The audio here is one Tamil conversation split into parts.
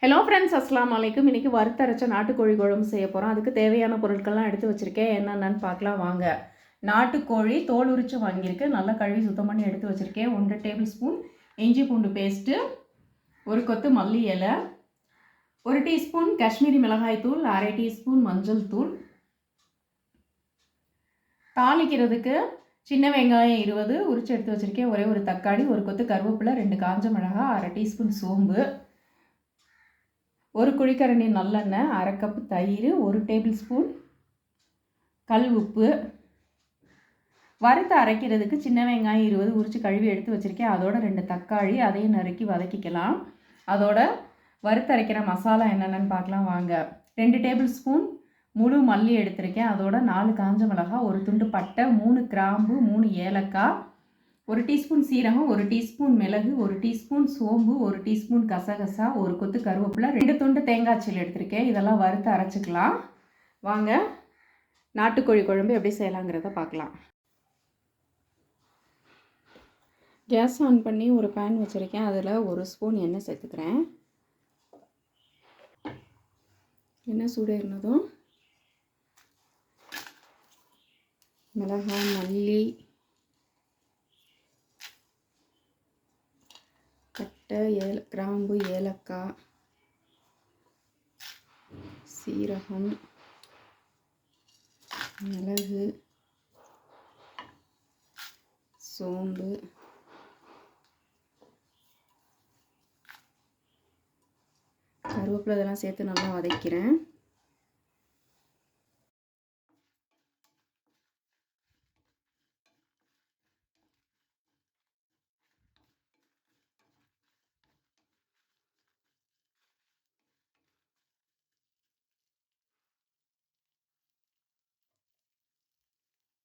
ஹலோ ஃப்ரெண்ட்ஸ், அஸ்ஸலாமு அலைக்கும். இன்றைக்கி வறுத்தரைச்ச நாட்டுக்கோழி குழம்பு செய்ய போகிறோம். அதுக்கு தேவையான பொருட்கள்லாம் எடுத்து வச்சுருக்கேன். என்னென்னு பார்க்கலாம் வாங்க. நாட்டுக்கோழி தோல் உரித்து வாங்கியிருக்கேன். நல்லா கழுவி சுத்தம் பண்ணி எடுத்து வச்சுருக்கேன். 1 டேபிள் ஸ்பூன் இஞ்சி பூண்டு பேஸ்ட்டு, ஒரு கொத்து மல்லி இலை, 1 டீஸ்பூன் காஷ்மீரி மிளகாய் தூள், அரை டீஸ்பூன் மஞ்சள் தூள். தாளிக்கிறதுக்கு சின்ன வெங்காயம் 20 உரித்து எடுத்து வச்சுருக்கேன். ஒரே ஒரு தக்காளி, ஒரு கொத்து கருவேப்பிலை, 2 காஞ்ச மிளகாய், அரை டீஸ்பூன் சோம்பு, ஒரு குழிக்கரண்டி நல்லெண்ணெய், அரை கப்பு தயிர், 1 டேபிள் ஸ்பூன் கல் உப்பு. வறுத்து அரைக்கிறதுக்கு சின்ன வெங்காயம் 20 உரித்து கழுவி எடுத்து வச்சுருக்கேன். அதோட 2 தக்காளி, அதையும் நறுக்கி வதக்கிக்கலாம். அதோட வறுத்து அரைக்கிற மசாலா என்னென்னு பார்க்கலாம் வாங்க. 2 டேபிள் ஸ்பூன் முழு மல்லி எடுத்திருக்கேன். அதோட 4 காஞ்ச மிளகாய், 1 துண்டு பட்டை, 3 கிராம்பு, 3 ஏலக்காய், 1 டீஸ்பூன் சீரகம், 1 டீஸ்பூன் மிளகு, 1 டீஸ்பூன் சோம்பு, 1 டீஸ்பூன் கசகசா, 1 கொத்து கருவேப்பிலை, 2 துண்டு தேங்காய் சீல் எடுத்திருக்கேன். இதெல்லாம் வறுத்து அரைச்சிக்கலாம் வாங்க. நாட்டுக்கோழி குழம்பு எப்படி செய்யலாங்கிறத பார்க்கலாம். கேஸ் ஆன் பண்ணி ஒரு பேன் வச்சுருக்கேன். அதில் 1 ஸ்பூன் எண்ணெய் சேர்த்துக்கிறேன். எண்ணெய் சூடேறினதும் மிளகாய், மல்லி, பட்டை, கிராம்பு, ஏலக்காய், சீரகம், மிளகு, சோம்பு, கருவேப்பிலை இதெல்லாம் சேர்த்து நல்லா வதக்கிறேன்.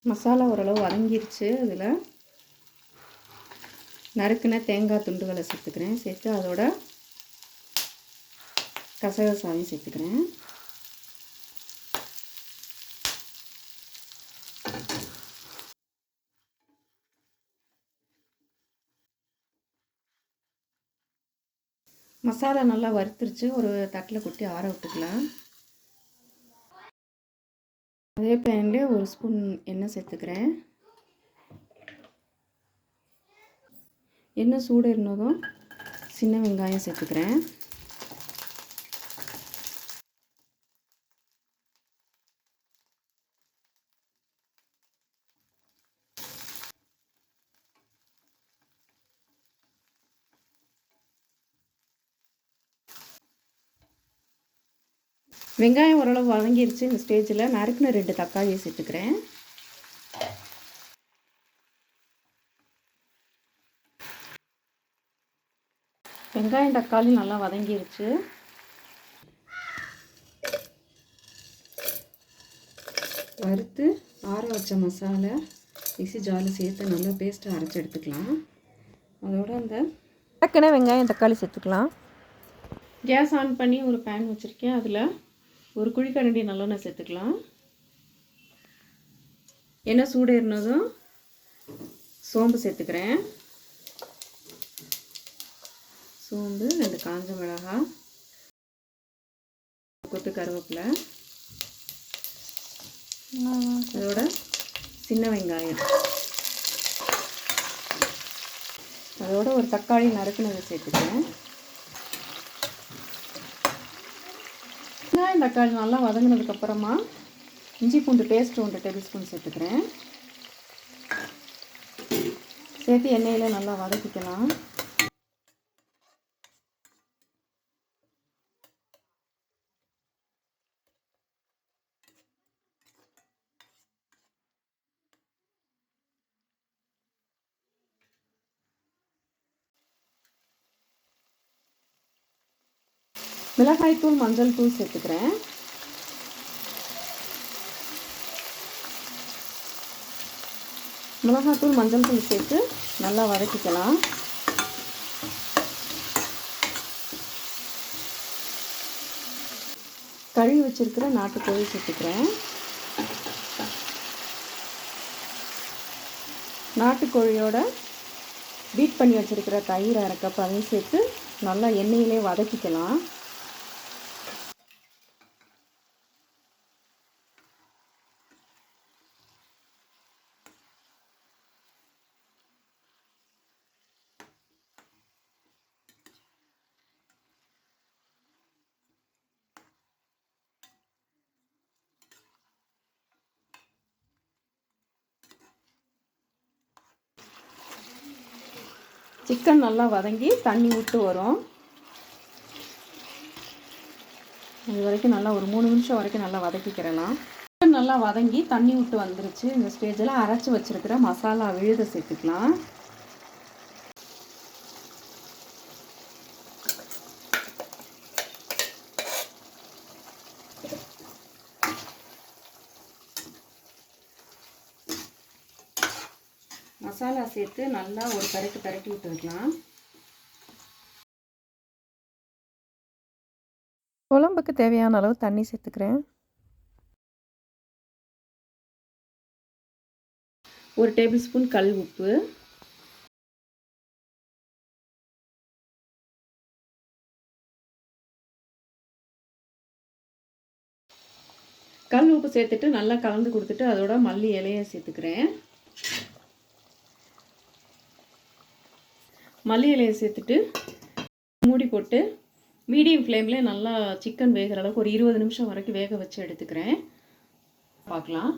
மசாலா ஓரளவு வதங்கிருச்சு. அதில் நறுக்குன தேங்காய் துண்டுகளை சேர்த்துக்கிறேன். சேர்த்து அதோட கசகசாவையும் சேர்த்துக்கிறேன். மசாலா நல்லா வறுத்துருச்சு. ஒரு தட்டில் கொட்டி ஆற விட்டுக்கலாம். அதே பேன்லேயே 1 ஸ்பூன் எண்ணெய் சேர்த்துக்கிறேன். எண்ணெய் சூடேறினதும் சின்ன வெங்காயம் சேர்த்துக்கிறேன். வெங்காயம் ஓரளவு வதங்கிருச்சு. இந்த ஸ்டேஜில் நறுக்குன 2 தக்காளியை சேர்த்துக்கிறேன். வெங்காயம் தக்காளி நல்லா வதங்கிருச்சு. வறுத்து ஆற வச்ச மசாலா மிக்ஸி ஜாரில் சேர்த்து நல்லா பேஸ்ட்டை அரைச்சி எடுத்துக்கலாம். அதோட அந்த நறுக்குன வெங்காயம் தக்காளி சேர்த்துக்கலாம். கேஸ் ஆன் பண்ணி ஒரு பேன் வச்சுருக்கேன். அதில் ஒரு குழிக்கரண்டி நல்லெண்ணெய் சேர்த்துக்கலாம். எண்ணெய் சூடேறினதும் சோம்பு சேர்த்துக்கிறேன். சோம்பு, 2 காஞ்ச மிளகாய், கொத்து கருவேப்பிலை, அதோட சின்ன வெங்காயம், அதோட ஒரு தக்காளி நறுக்குனதை சேர்த்துக்கிறேன். வெங்காயம் தக்காளி நல்லா வதங்கினதுக்கப்புறமா இஞ்சி பூண்டு பேஸ்ட்டு 1 டேபிள் ஸ்பூன் சேர்த்துக்கிறேன். சேர்த்து எண்ணெயில் நல்லா வதக்கிக்கலாம். மிளகாய்த்தூள், மஞ்சள் தூள் சேர்த்துக்கிறேன். மிளகாய்த்தூள், மஞ்சள் தூள் சேர்த்து நல்லா வதக்கிக்கலாம். கழுவி வச்சிருக்கிற நாட்டுக்கோழி சேர்த்துக்கிறேன். நாட்டுக்கோழியோட பீட் பண்ணி வச்சுருக்கிற தயிர் அரை கப் அதையும் சேர்த்து நல்லா எண்ணெயிலே வதக்கிக்கலாம். சிக்கன் நல்லா வதங்கி தண்ணி விட்டு வரும். அது வரைக்கும் நல்லா ஒரு 3 நிமிஷம் வரைக்கும் நல்லா வதக்கிக்கிறலாம். சிக்கன் நல்லா வதங்கி தண்ணி விட்டு வந்துருச்சு. இந்த ஸ்டேஜில் அரைச்சி வச்சுருக்கிற மசாலா விழுதை சேர்த்துக்கலாம். மசாலா சேர்த்து நல்லா ஒரு பரட்டி விட்டுருக்கலாம். குழம்புக்கு தேவையான அளவு தண்ணி சேர்த்துக்கிறேன். 1 டேபிள் ஸ்பூன் கல் உப்பு, கல் உப்பு சேர்த்துட்டு நல்லா கலந்து கொடுத்துட்டு அதோட மல்லி இலையை சேர்த்துக்கிறேன். மல்லி இலையை சேர்த்துட்டு மூடி போட்டு மீடியம் ஃப்ளேமில் நல்லா சிக்கன் வேகிற அளவுக்கு ஒரு 20 நிமிஷம் வரைக்கும் வேக வச்சு எடுத்துக்கிறேன். பார்க்கலாம்.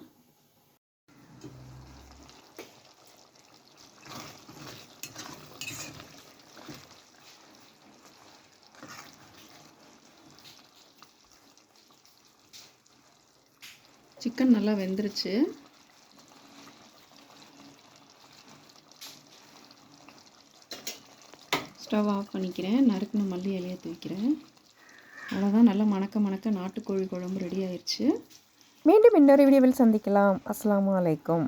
சிக்கன் நல்லா வெந்துருச்சு. ஸ்டவ் ஆஃப் பண்ணிக்கிறேன். நறுக்குன மல்லி இலையை தூக்கிறேன். அவ்வளோதான், நல்லா மணக்க நாட்டுக்கோழி குழம்பு ரெடி ஆயிடுச்சு. மீண்டும் இன்னொரு வீடியோவில் சந்திக்கலாம். அஸ்ஸலாமு அலைக்கும்.